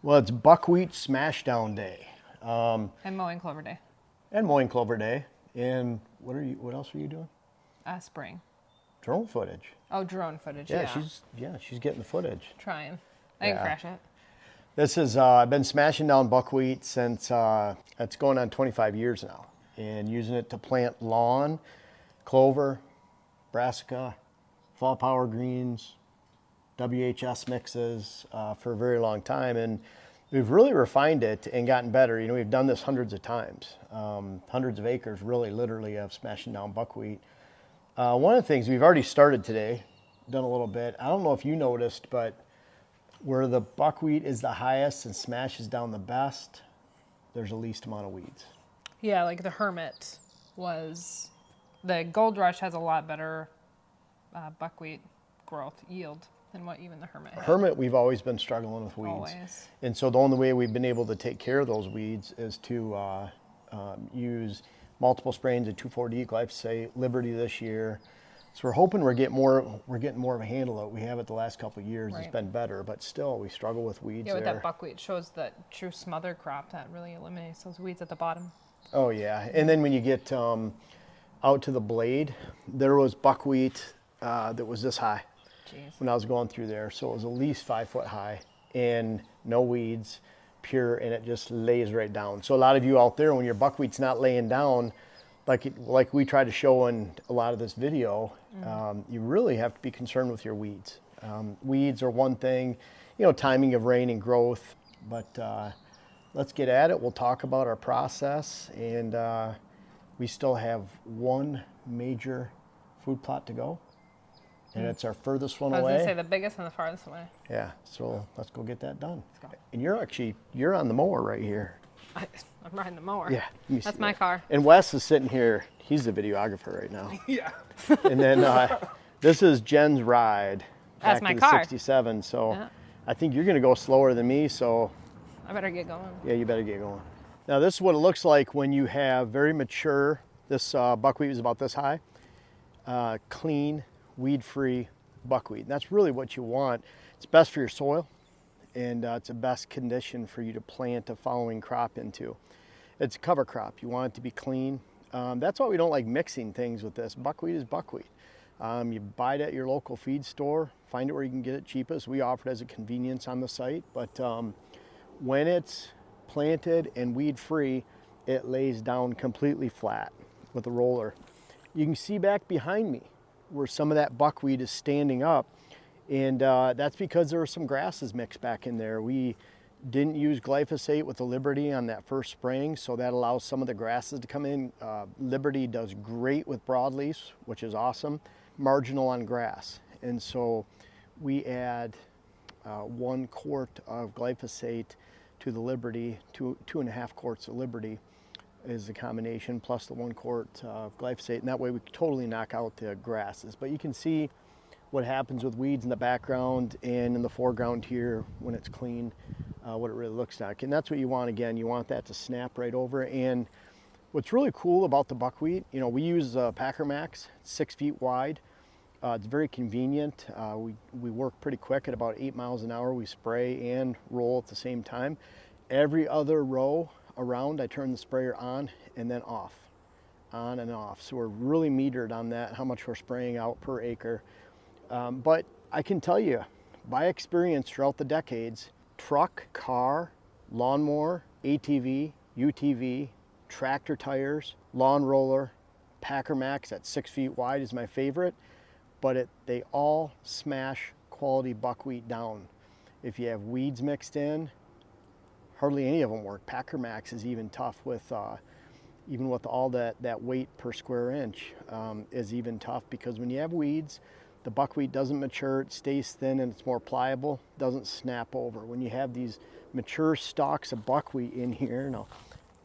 Well, it's Buckwheat Smashdown Day. And mowing clover day. And mowing clover day. And what else are you doing? Spring. Drone footage. Oh, drone footage. Yeah, she's getting the footage. Trying. I can crash it. This is I've been smashing down buckwheat since it's going on 25 years now, and using it to plant lawn, clover, brassica, fall power greens, WHS mixes for a very long time, and we've really refined it and gotten better. You know, we've done this hundreds of times, hundreds of acres, really, literally, of smashing down buckwheat. One of the things we've already started today, done a little bit. I don't know if you noticed, but where the buckwheat is the highest and smashes down the best, there's the least amount of weeds. Yeah, like the Hermit was, the Gold Rush has a lot better buckwheat growth yield than what even the Hermit had. Hermit, we've always been struggling with weeds. Always. And so the only way we've been able to take care of those weeds is to use multiple strains of 2,4-D glyphosate, Liberty this year. So we're hoping we're getting more of a handle of it. We have it the last couple of years. Right. It's been better, but still we struggle with weeds. Yeah, with that buckwheat shows that true smother crop that really eliminates those weeds at the bottom. Oh yeah, and then when you get out to the blade, there was buckwheat that was this high. Jeez. When I was going through there. So it was at least 5 foot high and no weeds, pure, and it just lays right down. So a lot of you out there, when your buckwheat's not laying down, like we try to show in a lot of this video, you really have to be concerned with your weeds. Weeds are one thing, you know, timing of rain and growth, but let's get at it. We'll talk about our process, and we still have one major food plot to go, and it's our furthest one away. I was going to say the biggest and the farthest away. Yeah, so let's go get that done. Let's go. And you're on the mower right here. I'm riding the mower. Yeah. That's my car. And Wes is sitting here. He's the videographer right now. Yeah. And then this is Jen's ride. That's back my to the car. 67. So Yeah. I think you're going to go slower than me. So I better get going. yeah, you better get going. Now this is what it looks like when you have very mature. This buckwheat is about this high. Clean, weed-free buckwheat. And that's really what you want. It's best for your soil. And it's the best condition for you to plant a following crop into. It's a cover crop. You want it to be clean. That's why we don't like mixing things with this. Buckwheat is buckwheat. You buy it at your local feed store, find it where you can get it cheapest. We offer it as a convenience on the site, but when it's planted and weed-free, it lays down completely flat with a roller. You can see back behind me where some of that buckwheat is standing up. And that's because there were some grasses mixed back in there. We didn't use glyphosate with the Liberty on that first spraying, so that allows some of the grasses to come in. Liberty does great with broadleafs, which is awesome, marginal on grass. And so we add 1 quart of glyphosate to the Liberty, 2.5 quarts of Liberty is the combination, plus the 1 quart of glyphosate, and that way we totally knock out the grasses. But you can see what happens with weeds in the background and in the foreground here when it's clean, what it really looks like. And that's what you want. Again, you want that to snap right over. And what's really cool about the buckwheat, you know, we use Packer Max, 6 feet wide. It's very convenient. We work pretty quick at about 8 miles an hour. We spray and roll at the same time. Every other row around, I turn the sprayer on and then off, on and off. So we're really metered on that, how much we're spraying out per acre. But I can tell you, by experience throughout the decades, truck, car, lawnmower, ATV, UTV, tractor tires, lawn roller, Packer Max at 6 feet wide is my favorite, but they all smash quality buckwheat down. If you have weeds mixed in, hardly any of them work. Packer Max is even tough with, even with all that weight per square inch is even tough, because when you have weeds, the buckwheat doesn't mature, it stays thin and it's more pliable, doesn't snap over. When you have these mature stalks of buckwheat in here, and I'll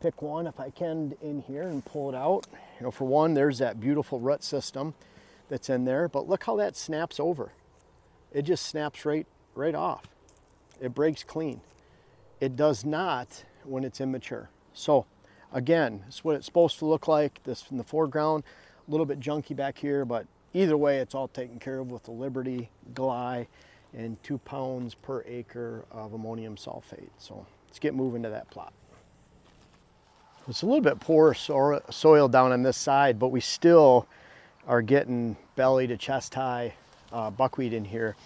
pick one if I can in here and pull it out. You know, for one, there's that beautiful root system that's in there, but look how that snaps over. It just snaps right off. It breaks clean. It does not when it's immature. So again, it's what it's supposed to look like. This in the foreground, a little bit junky back here, but either way, it's all taken care of with the Liberty, Gly, and 2 pounds per acre of ammonium sulfate. So let's get moving to that plot. It's a little bit poor soil down on this side, but we still are getting belly to chest high buckwheat in here.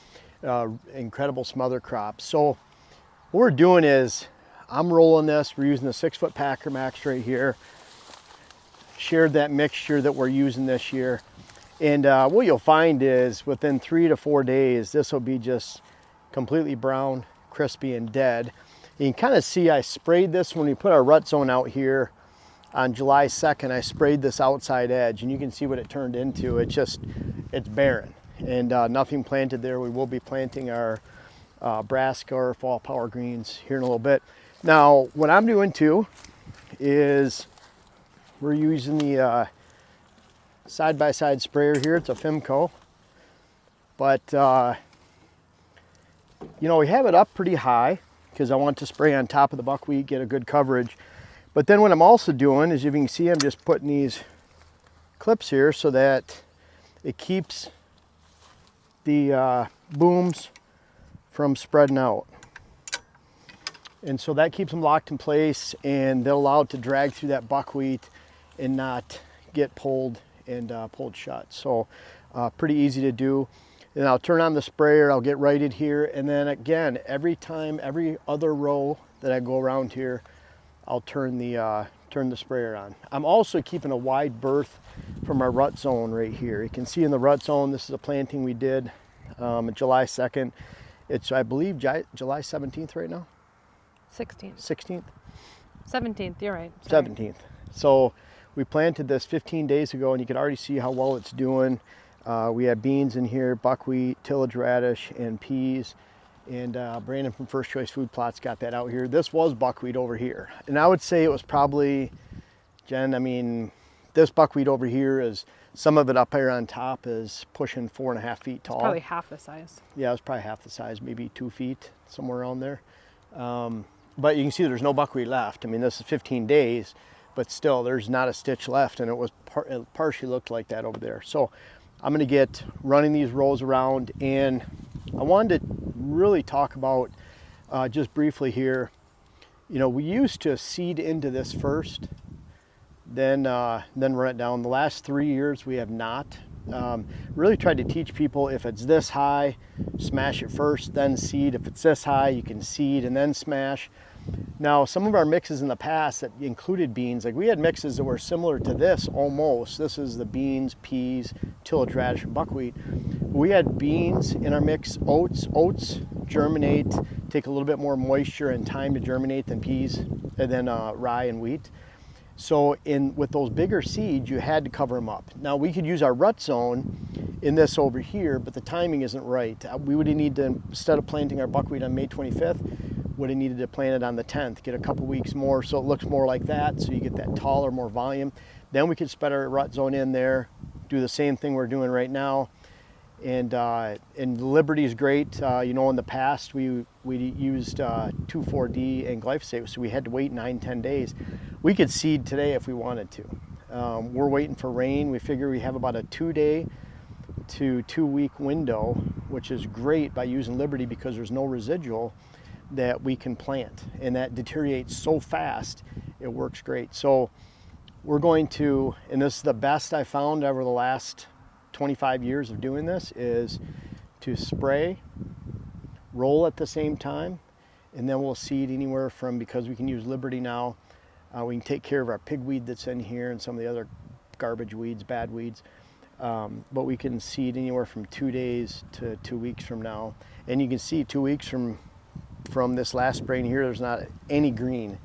Incredible smother crops. So what we're doing is I'm rolling this. We're using the 6-foot Packer Max right here. Shared that mixture that we're using this year. And what you'll find is within 3 to 4 days, this will be just completely brown, crispy, and dead. You can kind of see I sprayed this when we put our rut zone out here on July 2nd. I sprayed this outside edge, and you can see what it turned into. It's barren and nothing planted there. We will be planting our brassica or fall power greens here in a little bit. Now, what I'm doing too is we're using the side-by-side sprayer here. It's a Fimco, but you know, we have it up pretty high because I want to spray on top of the buckwheat, get a good coverage. But then what I'm also doing is, if you can see, I'm just putting these clips here so that it keeps the booms from spreading out. And so that keeps them locked in place, and they'll allow it to drag through that buckwheat and not get pulled and pulled shut. So pretty easy to do. And I'll turn on the sprayer, I'll get righted here, and then again, every other row that I go around here, I'll turn the sprayer on. I'm also keeping a wide berth from our rut zone right here. You can see in the rut zone, this is a planting we did July 2nd. It's, I believe, July 17th right now? 16th. 16th? 17th, you're right. Sorry. 17th. So we planted this 15 days ago, and you can already see how well it's doing. We have beans in here, buckwheat, tillage radish, and peas. And Brandon from First Choice Food Plots got that out here. This was buckwheat over here. And I would say it was probably, Jen, I mean, this buckwheat over here is, some of it up here on top is pushing 4.5 feet tall. It's probably half the size. Yeah, it was probably half the size, maybe 2 feet, somewhere around there. But you can see there's no buckwheat left. I mean, this is 15 days, but still there's not a stitch left, and it partially looked like that over there. So I'm gonna get running these rows around, and I wanted to really talk about just briefly here, you know, we used to seed into this first, then run it down. The last 3 years we have not. Really tried to teach people, if it's this high, smash it first, then seed. If it's this high, you can seed and then smash. Now, some of our mixes in the past that included beans, like we had mixes that were similar to this almost. This is the beans, peas, tillage radish, and buckwheat. We had beans in our mix, oats. Oats germinate, take a little bit more moisture and time to germinate than peas, and then rye and wheat. So with those bigger seeds, you had to cover them up. Now we could use our rut zone in this over here, but the timing isn't right. We would need to, instead of planting our buckwheat on May 25th, would have needed to plant it on the 10th, get a couple weeks more so it looks more like that, so you get that taller, more volume. Then we could spread our rut zone in there, do the same thing we're doing right now. And Liberty is great. You know, in the past we used 2,4-D and glyphosate, so we had to wait 9-10 days. We could seed today if we wanted to. We're waiting for rain. We figure we have about a 2-day to 2-week window, which is great by using Liberty because there's no residual that we can plant, and that deteriorates so fast, it works great. So we're going to, and this is the best I found over the last 25 years of doing this, is to spray, roll at the same time, and then we'll seed anywhere from, because we can use Liberty now, we can take care of our pigweed that's in here and some of the other garbage weeds, bad weeds, but we can seed anywhere from 2 days to 2 weeks from now. And you can see 2 weeks from this last spraying here, there's not any green,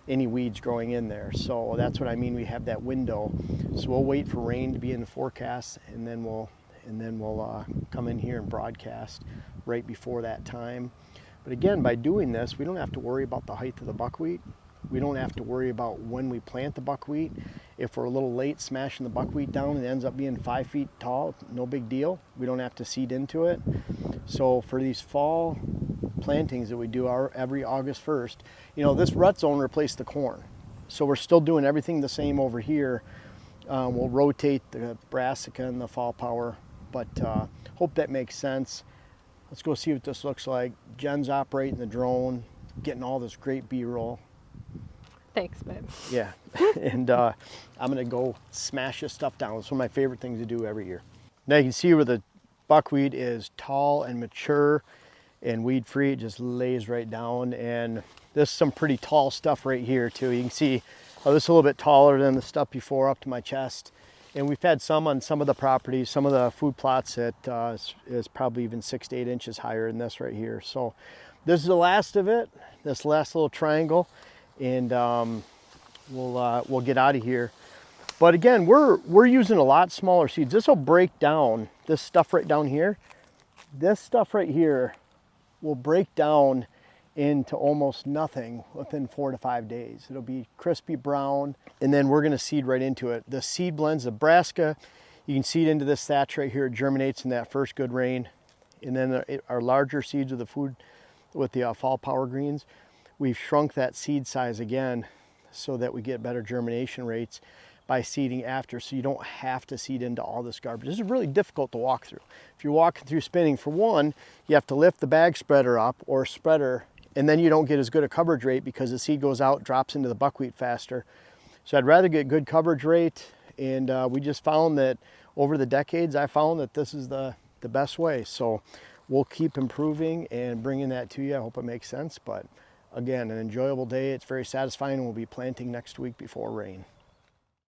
any weeds growing in there. So that's what I mean, we have that window. So we'll wait for rain to be in the forecast, and then we'll come in here and broadcast right before that time. But again, by doing this, we don't have to worry about the height of the buckwheat. We don't have to worry about when we plant the buckwheat. If we're a little late smashing the buckwheat down and it ends up being 5 feet tall, no big deal. We don't have to seed into it. So for these fall plantings that we do every August 1st, you know, this rut zone replaced the corn. So we're still doing everything the same over here. We'll rotate the brassica and the fall power, but hope that makes sense. Let's go see what this looks like. Jen's operating the drone, getting all this great B-roll. Thanks, babe. Yeah, and I'm gonna go smash this stuff down. It's one of my favorite things to do every year. Now you can see where the buckwheat is tall and mature and weed free. It just lays right down. And this is some pretty tall stuff right here too. You can see this is a little bit taller than the stuff before, up to my chest. And we've had some on some of the properties, some of the food plots that is probably even 6 to 8 inches higher than this right here. So this is the last of it, this last little triangle. And we'll get out of here. But again, we're using a lot smaller seeds. This will break down, this stuff right down here. This stuff right here will break down into almost nothing within 4 to 5 days. It'll be crispy brown, and then we're gonna seed right into it. The seed blends, Nebraska, you can seed into this thatch right here. It germinates in that first good rain. And then our larger seeds of the food with the fall power greens, we've shrunk that seed size again so that we get better germination rates by seeding after, so you don't have to seed into all this garbage. This is really difficult to walk through. If you're walking through spinning, for one, you have to lift the bag spreader up or spreader, and then you don't get as good a coverage rate because the seed goes out, drops into the buckwheat faster. So I'd rather get good coverage rate, and we just found that over the decades, I found that this is the best way. So we'll keep improving and bringing that to you. I hope it makes sense, but again, an enjoyable day. It's very satisfying. We'll be planting next week before rain.